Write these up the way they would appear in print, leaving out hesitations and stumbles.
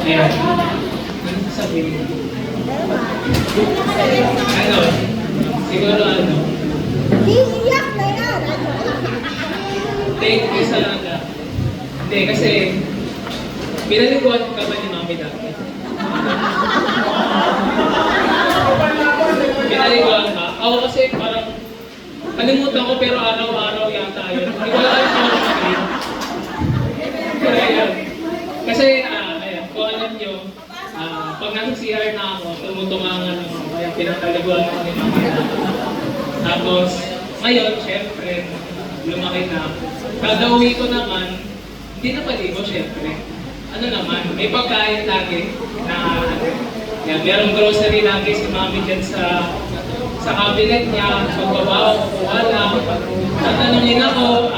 Ayan. Ano sasabihin? Ano? Siguro ano? Iiyak na yan. Thank you sa laga. Hindi, kasi pinaliguan ka ba ni Mami dati? Pinaliguan ka? Ako kasi parang kalimutan ko pero araw-araw yata yun. Hindi ko alam kung ano mag-grade. Pero ayun. Kasi, ayan, kung alam nyo, pag nasa CR na ako, tumutungangan ako. Kaya pinapaliguan ako ni Mami dati. Tapos, ngayon, syempre, lumaki na ako. Kada uwi ko naman, hindi na paligo, syempre. Ano naman, may pagkain lagi na, yan, merong grocery lagi si Mami dyan sa cabinet niya. Pagbabawa, kukuha lang. Tatanungin ako,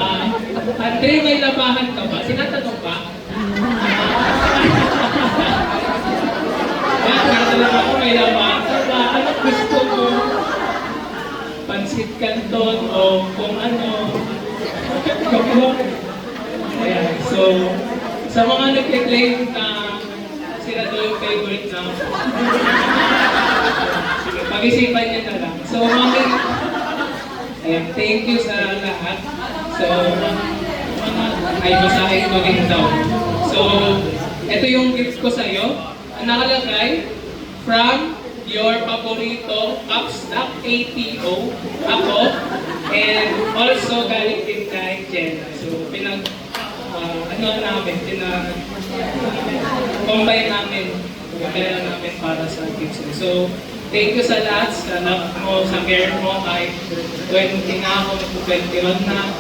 Andre, may labahan ka ba? Sinatanong ba? Yan, tinatanong ako, may labahan ka ba? Ano gusto mo? Pansit Canton o kung ano. Ayan, so, sa mga nagkiklaim na sila daw yung favorite na, sige, pag-isipan niyo na lang. So, Mami, ayan, thank you sa lahat. So, ay, basahin ko rin daw. So, ito yung gift ko sa'yo. Ang nakalagay, from your paborito, Upstock ATO, ako, and also galing din kay Jenna. So, combine namin para sa gifts. So, thank you sa lahat, sa love mo, sa care mo, kahit when hindi na ako, nag-21 na,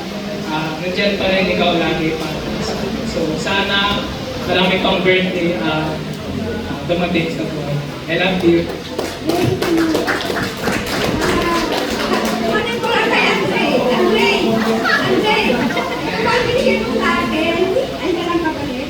nandiyan pa rin ikaw lagi para sa akin. So, sana marami pang birthday dumating sa buhay. I love you. Kunin ko lang kay Andre. Andre! Andre! Ito ba binigyan mo sa akin? Ay, ka lang kapalit.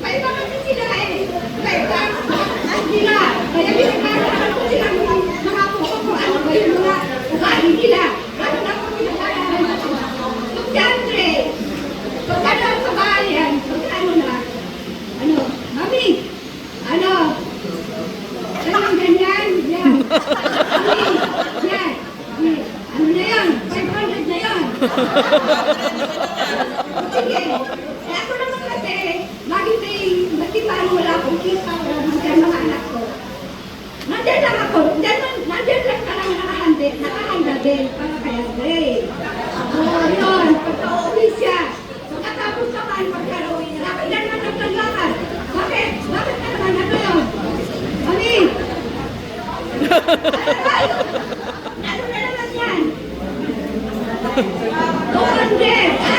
May mga sila eh. May sila. Kaya binigyan ko sila mga kung ano ba yung mga ugali nila. Ano na kung pinagkakaroon na sila. Si Andre, pagkano sa bayan, pagkano na, ano, Mami, ano, talagang ganyan, yan. Mami, yan. Mami, ano na yan, 500 na yan. Sige, eh ako naman kasi, lagi parang wala akong kita, wala mga anak ko. Nandiyan lang ako, nandiyan lang ka lang nakahanda din para kay Andre. Oo, yun, pagka-uwi siya. Pagkatapos naman, pagka-uwi niya, dapat yan naman nagtaglakan. Bakit? Bakit ka naman ano yun? Mami! Ano na naman yan? 200!